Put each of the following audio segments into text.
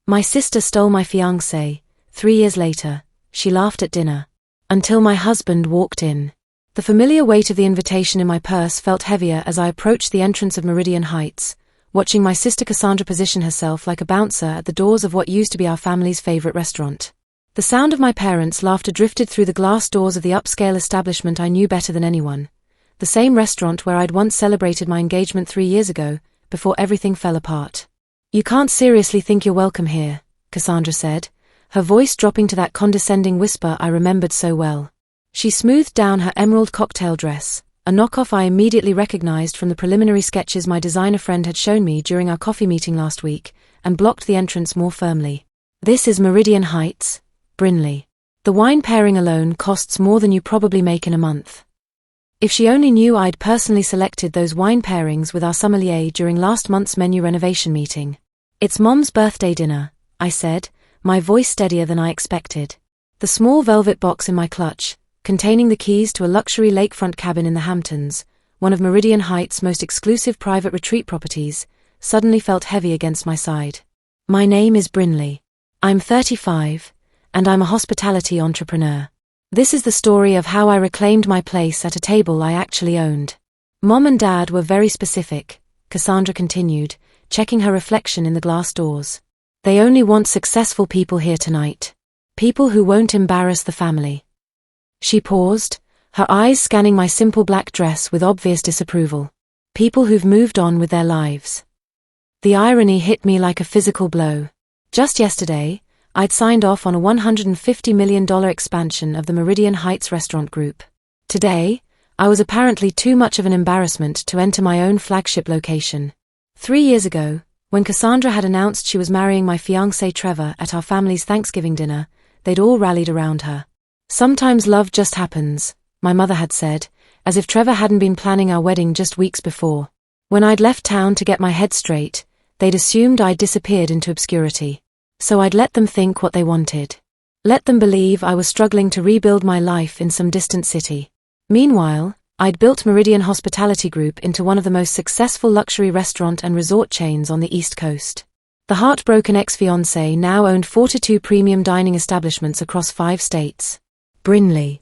My sister stole my fiancé. 3 years later, she laughed at dinner. Until my husband walked in. The familiar weight of the invitation in my purse felt heavier as I approached the entrance of Meridian Heights, watching my sister Cassandra position herself like a bouncer at the doors of what used to be our family's favorite restaurant. The sound of my parents' laughter drifted through the glass doors of the upscale establishment I knew better than anyone. The same restaurant where I'd once celebrated my engagement 3 years ago, before everything fell apart. "You can't seriously think you're welcome here," Cassandra said, her voice dropping to that condescending whisper I remembered so well. She smoothed down her emerald cocktail dress, a knockoff I immediately recognized from the preliminary sketches my designer friend had shown me during our coffee meeting last week, and blocked the entrance more firmly. "This is Meridian Heights, Brinley. The wine pairing alone costs more than you probably make in a month." If she only knew I'd personally selected those wine pairings with our sommelier during last month's menu renovation meeting. "It's Mom's birthday dinner," I said, my voice steadier than I expected. The small velvet box in my clutch, containing the keys to a luxury lakefront cabin in the Hamptons, one of Meridian Heights' most exclusive private retreat properties, suddenly felt heavy against my side. "My name is Brinley. I'm 35, and I'm a hospitality entrepreneur. This is the story of how I reclaimed my place at a table I actually owned. Mom and Dad were very specific," Cassandra continued, checking her reflection in the glass doors. "They only want successful people here tonight. People who won't embarrass the family." She paused, her eyes scanning my simple black dress with obvious disapproval. "People who've moved on with their lives." The irony hit me like a physical blow. Just yesterday, I'd signed off on a $150 million expansion of the Meridian Heights restaurant group. Today, I was apparently too much of an embarrassment to enter my own flagship location. 3 years ago, when Cassandra had announced she was marrying my fiancé Trevor at our family's Thanksgiving dinner, they'd all rallied around her. "Sometimes love just happens," my mother had said, as if Trevor hadn't been planning our wedding just weeks before. When I'd left town to get my head straight, they'd assumed I'd disappeared into obscurity. So I'd let them think what they wanted. Let them believe I was struggling to rebuild my life in some distant city. Meanwhile, I'd built Meridian Hospitality Group into one of the most successful luxury restaurant and resort chains on the East Coast. The heartbroken ex-fiancé now owned 42 premium dining establishments across 5 states. "Brinley."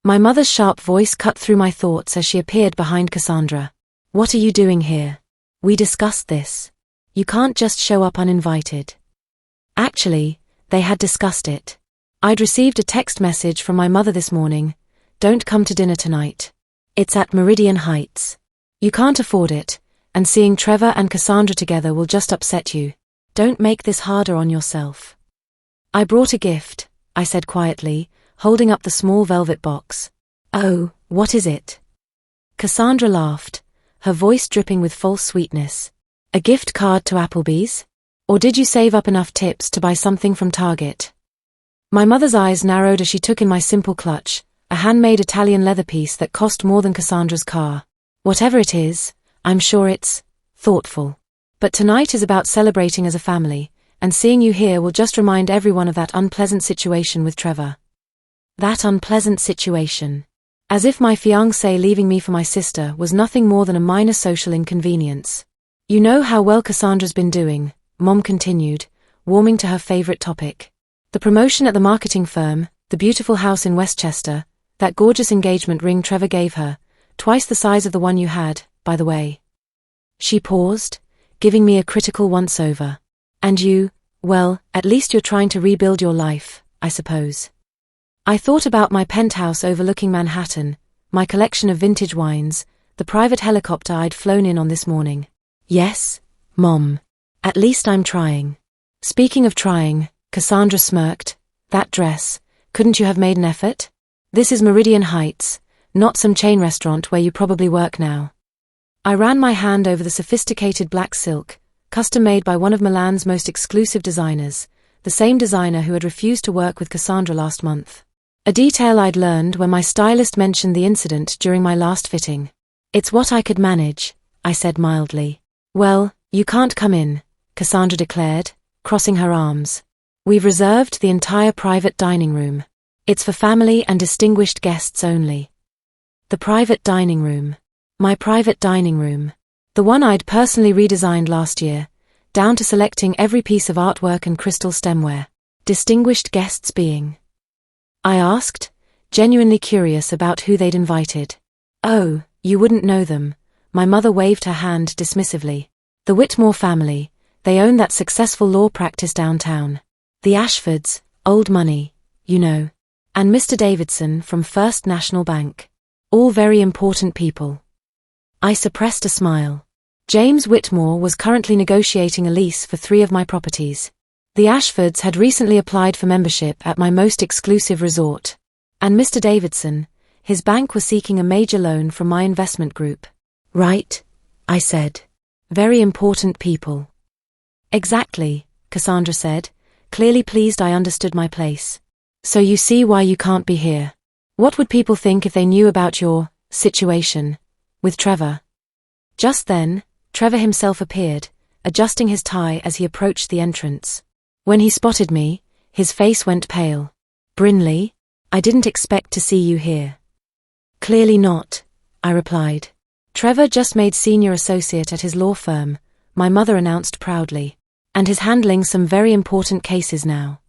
My mother's sharp voice cut through my thoughts as she appeared behind Cassandra. "What are you doing here? We discussed this. You can't just show up uninvited." Actually, they had discussed it. I'd received a text message from my mother this morning. "Don't come to dinner tonight. It's at Meridian Heights. You can't afford it, and seeing Trevor and Cassandra together will just upset you. Don't make this harder on yourself." "I brought a gift," I said quietly, holding up the small velvet box. "Oh, what is it?" Cassandra laughed, her voice dripping with false sweetness. "A gift card to Applebee's? Or did you save up enough tips to buy something from Target?" My mother's eyes narrowed as she took in my simple clutch, a handmade Italian leather piece that cost more than Cassandra's car. "Whatever it is, I'm sure it's thoughtful. But tonight is about celebrating as a family, and seeing you here will just remind everyone of that unpleasant situation with Trevor." That unpleasant situation. As if my fiancé leaving me for my sister was nothing more than a minor social inconvenience. "You know how well Cassandra's been doing," Mom continued, warming to her favorite topic. "The promotion at the marketing firm, the beautiful house in Westchester, that gorgeous engagement ring Trevor gave her, twice the size of the one you had, by the way." She paused, giving me a critical once-over. "And you, well, at least you're trying to rebuild your life, I suppose." I thought about my penthouse overlooking Manhattan, my collection of vintage wines, the private helicopter I'd flown in on this morning. "Yes, Mom. At least I'm trying." "Speaking of trying," Cassandra smirked, "that dress, couldn't you have made an effort? This is Meridian Heights, not some chain restaurant where you probably work now." I ran my hand over the sophisticated black silk, custom-made by one of Milan's most exclusive designers, the same designer who had refused to work with Cassandra last month. A detail I'd learned when my stylist mentioned the incident during my last fitting. "It's what I could manage," I said mildly. "Well, you can't come in," Cassandra declared, crossing her arms. "We've reserved the entire private dining room. It's for family and distinguished guests only." The private dining room. My private dining room. The one I'd personally redesigned last year, down to selecting every piece of artwork and crystal stemware. Distinguished guests being? I asked, genuinely curious about who they'd invited. Oh, you wouldn't know them. My mother waved her hand dismissively. The Whitmore family, they own that successful law practice downtown. The Ashfords, old money, you know. And Mr. Davidson from First National Bank. All very important people. I suppressed a smile. James Whitmore was currently negotiating a lease for 3 of my properties. The Ashfords had recently applied for membership at my most exclusive resort. And Mr. Davidson, his bank was seeking a major loan from my investment group. Right, I said. Very important people. Exactly, Cassandra said, clearly pleased I understood my place. So you see why you can't be here. What would people think if they knew about your situation with Trevor? Just then, Trevor himself appeared, adjusting his tie as he approached the entrance. When he spotted me, his face went pale. Brinley, I didn't expect to see you here. Clearly not, I replied. Trevor just made senior associate at his law firm, my mother announced proudly, and is handling some very important cases now.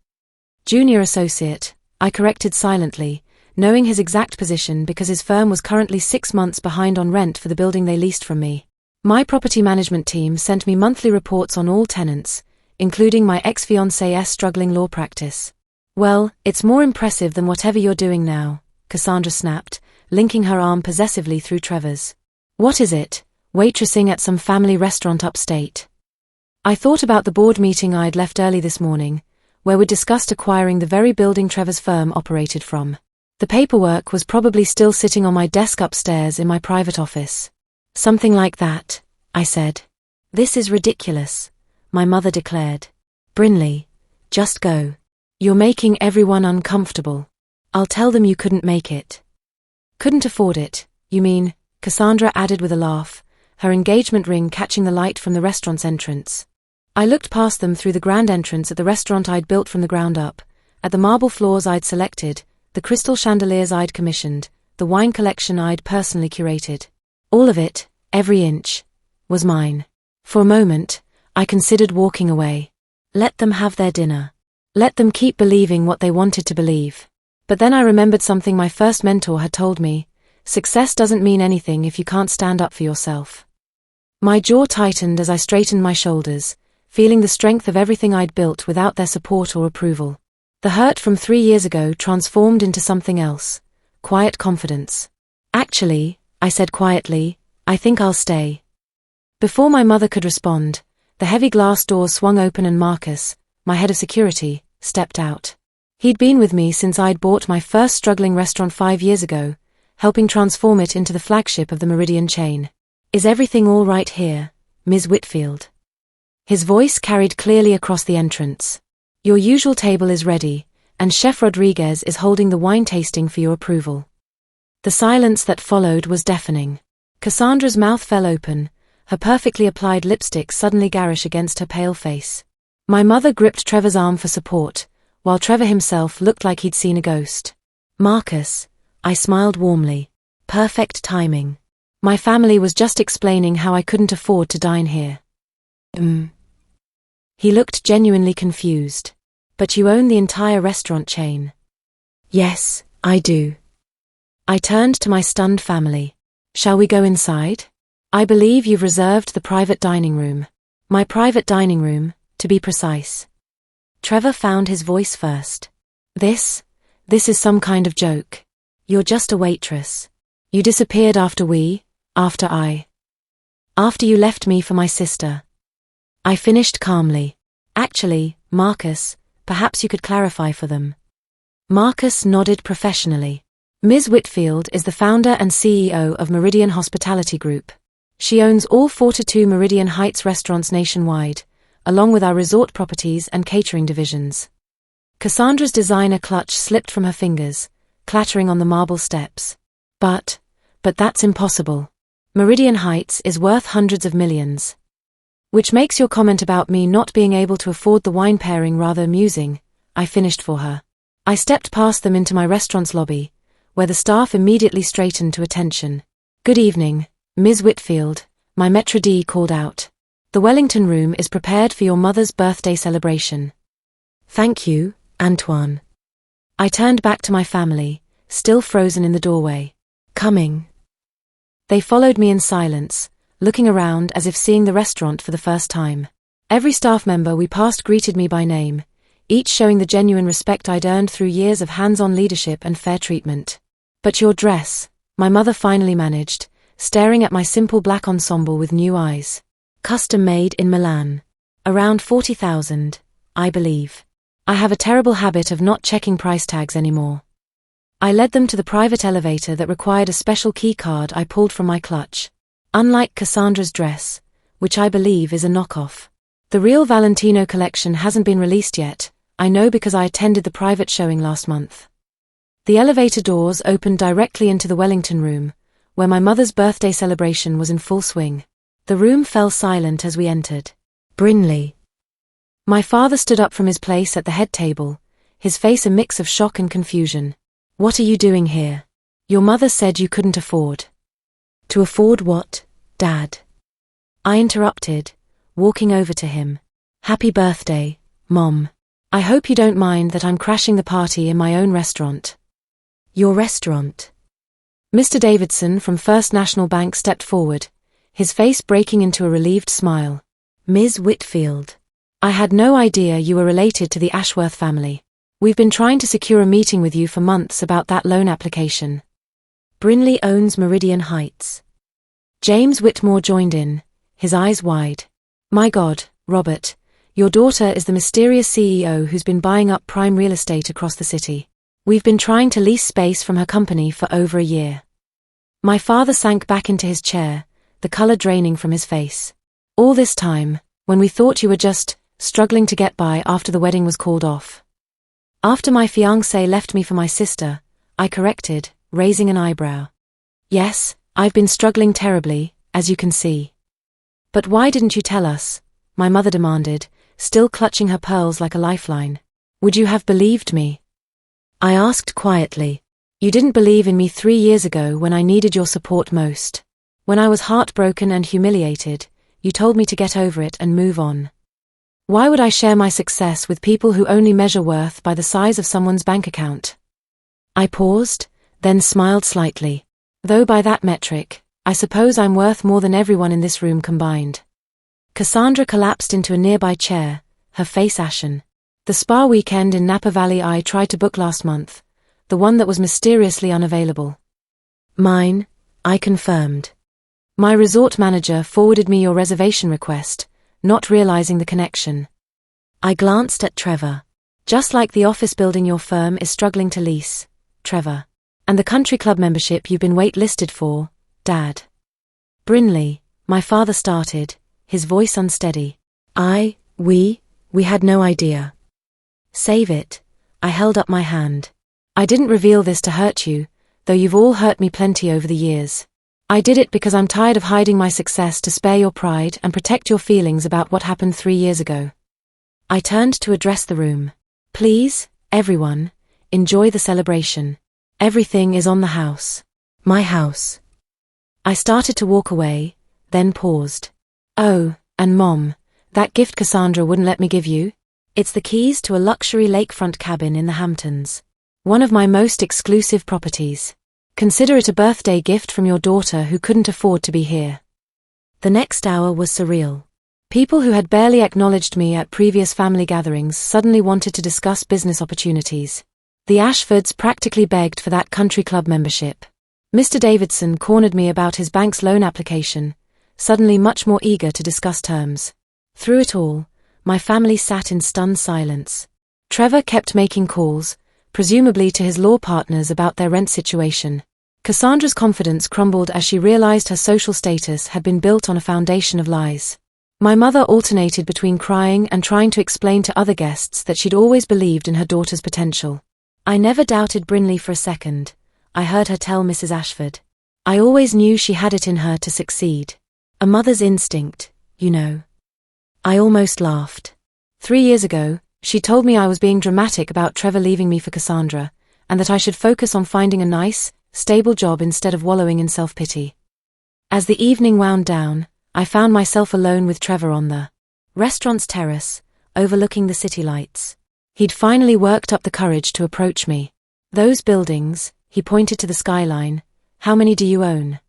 Junior associate, I corrected silently, knowing his exact position because his firm was currently 6 months behind on rent for the building they leased from me. My property management team sent me monthly reports on all tenants, including my ex-fiancé's struggling law practice. Well, it's more impressive than whatever you're doing now, Cassandra snapped, linking her arm possessively through Trevor's. What is it? Waitressing at some family restaurant upstate. I thought about the board meeting I'd left early this morning, where we discussed acquiring the very building Trevor's firm operated from. The paperwork was probably still sitting on my desk upstairs in my private office. Something like that, I said. This is ridiculous, my mother declared. Brinley, just go. You're making everyone uncomfortable. I'll tell them you couldn't make it. Couldn't afford it, you mean, Cassandra added with a laugh, her engagement ring catching the light from the restaurant's entrance. I looked past them through the grand entrance at the restaurant I'd built from the ground up, at the marble floors I'd selected, the crystal chandeliers I'd commissioned, the wine collection I'd personally curated. All of it, every inch, was mine. For a moment, I considered walking away. Let them have their dinner. Let them keep believing what they wanted to believe. But then I remembered something my first mentor had told me: success doesn't mean anything if you can't stand up for yourself. My jaw tightened as I straightened my shoulders, feeling the strength of everything I'd built without their support or approval. The hurt from 3 years ago transformed into something else: quiet confidence. Actually, I said quietly, I think I'll stay. Before my mother could respond, the heavy glass doors swung open and Marcus, my head of security, stepped out. He'd been with me since I'd bought my first struggling restaurant 5 years ago, helping transform it into the flagship of the Meridian chain. Is everything all right here, Ms. Whitfield? His voice carried clearly across the entrance. Your usual table is ready, and Chef Rodriguez is holding the wine tasting for your approval. The silence that followed was deafening. Cassandra's mouth fell open, her perfectly applied lipstick suddenly garish against her pale face. My mother gripped Trevor's arm for support, while Trevor himself looked like he'd seen a ghost. Marcus, I smiled warmly. Perfect timing. My family was just explaining how I couldn't afford to dine here. He looked genuinely confused. But you own the entire restaurant chain. Yes, I do. I turned to my stunned family. Shall we go inside? I believe you've reserved the private dining room. My private dining room, to be precise. Trevor found his voice first. This is some kind of joke. You're just a waitress. You disappeared after you left me for my sister. I finished calmly. Actually, Marcus, perhaps you could clarify for them. Marcus nodded professionally. Ms. Whitfield is the founder and CEO of Meridian Hospitality Group. She owns all 42 Meridian Heights restaurants nationwide, along with our resort properties and catering divisions. Cassandra's designer clutch slipped from her fingers, clattering on the marble steps. But that's impossible. Meridian Heights is worth hundreds of millions. Which makes your comment about me not being able to afford the wine pairing rather amusing, I finished for her. I stepped past them into my restaurant's lobby, where the staff immediately straightened to attention. Good evening, Ms. Whitfield, my maître d' called out. The Wellington room is prepared for your mother's birthday celebration. Thank you, Antoine. I turned back to my family, still frozen in the doorway. Coming. They followed me in silence, looking around as if seeing the restaurant for the first time. Every staff member we passed greeted me by name, each showing the genuine respect I'd earned through years of hands-on leadership and fair treatment. But your dress, my mother finally managed, staring at my simple black ensemble with new eyes. Custom made in Milan. Around 40,000, I believe. I have a terrible habit of not checking price tags anymore. I led them to the private elevator that required a special key card I pulled from my clutch. Unlike Cassandra's dress, which I believe is a knockoff. The real Valentino collection hasn't been released yet, I know because I attended the private showing last month. The elevator doors opened directly into the Wellington room, where my mother's birthday celebration was in full swing. The room fell silent as we entered. Brinley. My father stood up from his place at the head table, his face a mix of shock and confusion. What are you doing here? Your mother said you couldn't afford. To afford what, Dad? I interrupted, walking over to him. Happy birthday, Mom. I hope you don't mind that I'm crashing the party in my own restaurant. Your restaurant? Mr. Davidson from First National Bank stepped forward, his face breaking into a relieved smile. Ms. Whitfield. I had no idea you were related to the Ashworth family. We've been trying to secure a meeting with you for months about that loan application. Brinley owns Meridian Heights. James Whitmore joined in, his eyes wide. My God, Robert, your daughter is the mysterious CEO who's been buying up prime real estate across the city. We've been trying to lease space from her company for over a year. My father sank back into his chair, the color draining from his face. All this time, when we thought you were just struggling to get by after the wedding was called off. After my fiancé left me for my sister, I corrected, raising an eyebrow. Yes, I've been struggling terribly, as you can see. But why didn't you tell us? My mother demanded, still clutching her pearls like a lifeline. Would you have believed me? I asked quietly. You didn't believe in me 3 years ago when I needed your support most. When I was heartbroken and humiliated, you told me to get over it and move on. Why would I share my success with people who only measure worth by the size of someone's bank account? I paused, then smiled slightly. Though by that metric, I suppose I'm worth more than everyone in this room combined. Cassandra collapsed into a nearby chair, her face ashen. The spa weekend in Napa Valley I tried to book last month, the one that was mysteriously unavailable. Mine, I confirmed. My resort manager forwarded me your reservation request, not realizing the connection. I glanced at Trevor. Just like the office building your firm is struggling to lease, Trevor. And the country club membership you've been wait-listed for, Dad. Brinley, my father started, his voice unsteady. We had no idea. Save it. I held up my hand. I didn't reveal this to hurt you, though you've all hurt me plenty over the years. I did it because I'm tired of hiding my success to spare your pride and protect your feelings about what happened 3 years ago. I turned to address the room. Please, everyone, enjoy the celebration. Everything is on the house. My house. I started to walk away, then paused. Oh, and Mom, that gift Cassandra wouldn't let me give you? It's the keys to a luxury lakefront cabin in the Hamptons. One of my most exclusive properties. Consider it a birthday gift from your daughter who couldn't afford to be here. The next hour was surreal. People who had barely acknowledged me at previous family gatherings suddenly wanted to discuss business opportunities. The Ashfords practically begged for that country club membership. Mr. Davidson cornered me about his bank's loan application, suddenly much more eager to discuss terms. Through it all, my family sat in stunned silence. Trevor kept making calls, presumably to his law partners about their rent situation. Cassandra's confidence crumbled as she realized her social status had been built on a foundation of lies. My mother alternated between crying and trying to explain to other guests that she'd always believed in her daughter's potential. I never doubted Brinley for a second, I heard her tell Mrs. Ashford. I always knew she had it in her to succeed. A mother's instinct, you know. I almost laughed. 3 years ago, she told me I was being dramatic about Trevor leaving me for Cassandra, and that I should focus on finding a nice, stable job instead of wallowing in self-pity. As the evening wound down, I found myself alone with Trevor on the restaurant's terrace, overlooking the city lights. He'd finally worked up the courage to approach me. "Those buildings," he pointed to the skyline. "How many do you own?"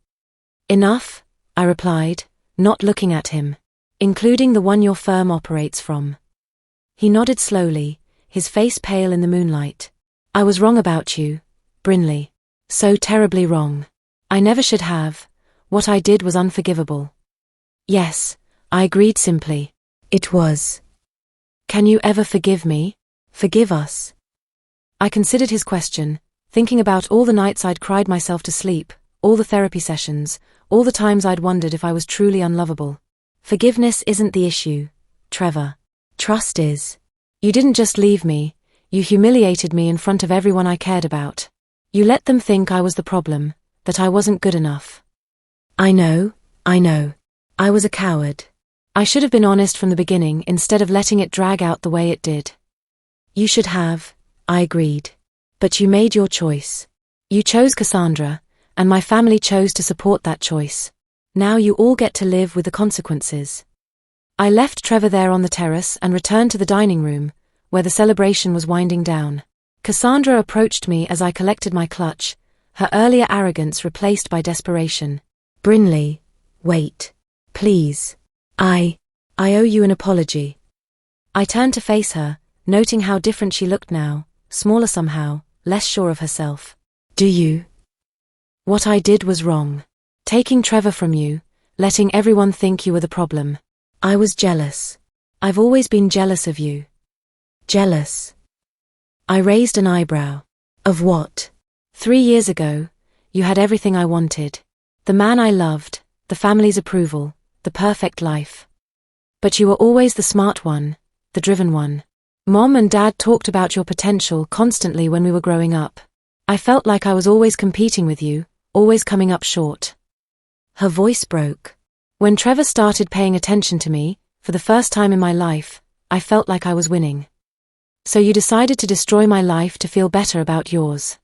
"Enough," I replied, not looking at him. "Including the one your firm operates from." He nodded slowly, his face pale in the moonlight. "I was wrong about you, Brinley. So terribly wrong. I never should have. What I did was unforgivable." "Yes," I agreed simply. "It was." "Can you ever forgive me? Forgive us?" I considered his question, thinking about all the nights I'd cried myself to sleep, all the therapy sessions, all the times I'd wondered if I was truly unlovable. "Forgiveness isn't the issue, Trevor. Trust is. You didn't just leave me, you humiliated me in front of everyone I cared about. You let them think I was the problem, that I wasn't good enough." I know. I was a coward. I should have been honest from the beginning instead of letting it drag out the way it did." "You should have," I agreed. "But you made your choice. You chose Cassandra, and my family chose to support that choice. Now you all get to live with the consequences." I left Trevor there on the terrace and returned to the dining room, where the celebration was winding down. Cassandra approached me as I collected my clutch, her earlier arrogance replaced by desperation. "Brinley, wait. Please. I owe you an apology." I turned to face her, noting how different she looked now, smaller somehow, less sure of herself. "Do you? What I did was wrong. Taking Trevor from you, letting everyone think you were the problem. I was jealous. I've always been jealous of you." "Jealous?" I raised an eyebrow. "Of what?" 3 years ago, you had everything I wanted. The man I loved, the family's approval, the perfect life. But you were always the smart one, the driven one. Mom and Dad talked about your potential constantly when we were growing up. I felt like I was always competing with you, always coming up short." Her voice broke. "When Trevor started paying attention to me, for the first time in my life, I felt like I was winning. So you decided to destroy my life to feel better about yours."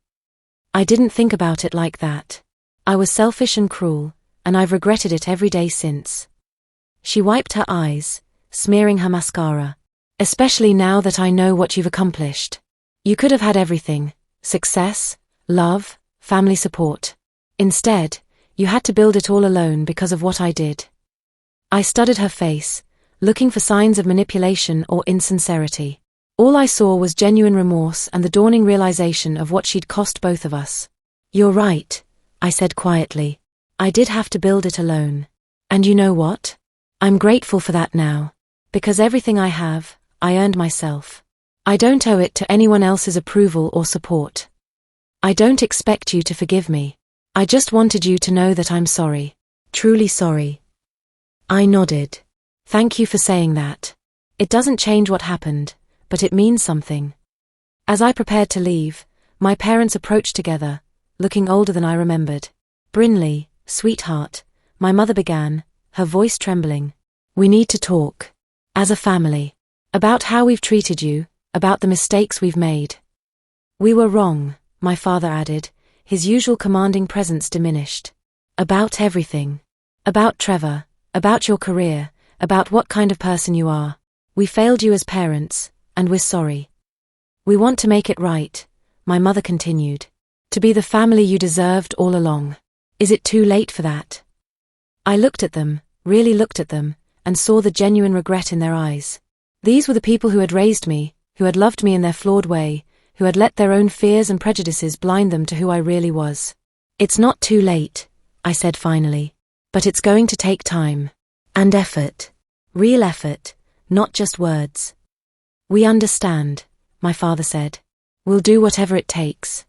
"I didn't think about it like that. I was selfish and cruel, and I've regretted it every day since." She wiped her eyes, smearing her mascara. "Especially now that I know what you've accomplished. You could have had everything: success, love, family support. Instead, you had to build it all alone because of what I did." I studied her face, looking for signs of manipulation or insincerity. All I saw was genuine remorse and the dawning realization of what she'd cost both of us. "You're right," I said quietly. "I did have to build it alone. And you know what? I'm grateful for that now. Because everything I have, I earned myself. I don't owe it to anyone else's approval or support. I don't expect you to forgive me. I just wanted you to know that I'm sorry. Truly sorry." I nodded. "Thank you for saying that. It doesn't change what happened, but it means something." As I prepared to leave, my parents approached together, looking older than I remembered. "Brinley, sweetheart," my mother began, her voice trembling. "We need to talk. As a family. About how we've treated you, about the mistakes we've made." "We were wrong," my father added, his usual commanding presence diminished. "About everything. About Trevor, about your career, about what kind of person you are. We failed you as parents, and we're sorry. We want to make it right," my mother continued. "To be the family you deserved all along. Is it too late for that?" I looked at them, really looked at them, and saw the genuine regret in their eyes. These were the people who had raised me, who had loved me in their flawed way, who had let their own fears and prejudices blind them to who I really was. "It's not too late," I said finally. "But it's going to take time. And effort. Real effort, not just words." "We understand," my father said. "We'll do whatever it takes."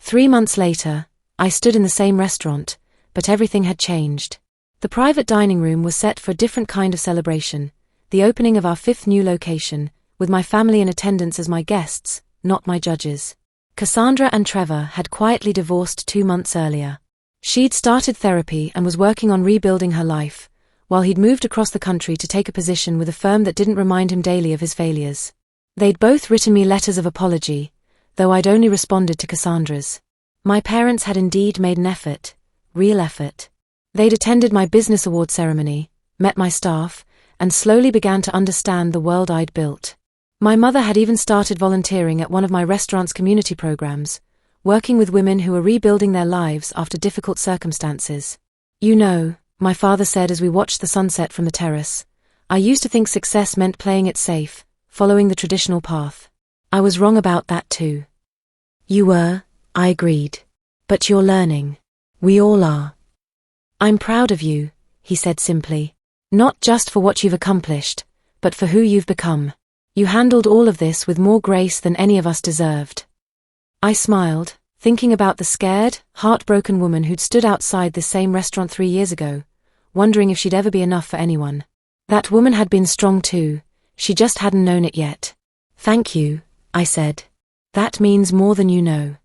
3 months later, I stood in the same restaurant, but everything had changed. The private dining room was set for a different kind of celebration, the opening of our 5th new location, with my family in attendance as my guests, not my judges. Cassandra and Trevor had quietly divorced 2 months earlier. She'd started therapy and was working on rebuilding her life, while he'd moved across the country to take a position with a firm that didn't remind him daily of his failures. They'd both written me letters of apology, though I'd only responded to Cassandra's. My parents had indeed made an effort, real effort. They'd attended my business award ceremony, met my staff, and slowly began to understand the world I'd built. My mother had even started volunteering at one of my restaurant's community programs, working with women who were rebuilding their lives after difficult circumstances. "You know," my father said as we watched the sunset from the terrace, "I used to think success meant playing it safe, following the traditional path. I was wrong about that too." "You were," I agreed. "But you're learning. We all are." "I'm proud of you," he said simply. "Not just for what you've accomplished, but for who you've become. You handled all of this with more grace than any of us deserved." I smiled, thinking about the scared, heartbroken woman who'd stood outside this same restaurant 3 years ago, wondering if she'd ever be enough for anyone. That woman had been strong too, she just hadn't known it yet. "Thank you," I said. "That means more than you know."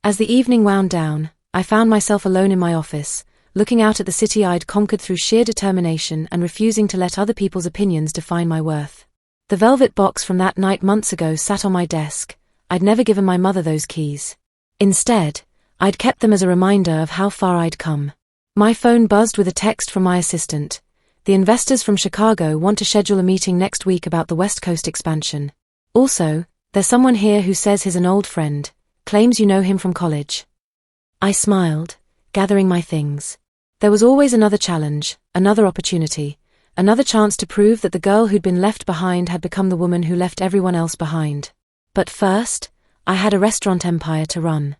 As the evening wound down, I found myself alone in my office, looking out at the city I'd conquered through sheer determination and refusing to let other people's opinions define my worth. The velvet box from that night months ago sat on my desk. I'd never given my mother those keys. Instead, I'd kept them as a reminder of how far I'd come. My phone buzzed with a text from my assistant. "The investors from Chicago want to schedule a meeting next week about the West Coast expansion. Also, there's someone here who says he's an old friend, claims you know him from college." I smiled, gathering my things. There was always another challenge, another opportunity, another chance to prove that the girl who'd been left behind had become the woman who left everyone else behind. But first, I had a restaurant empire to run.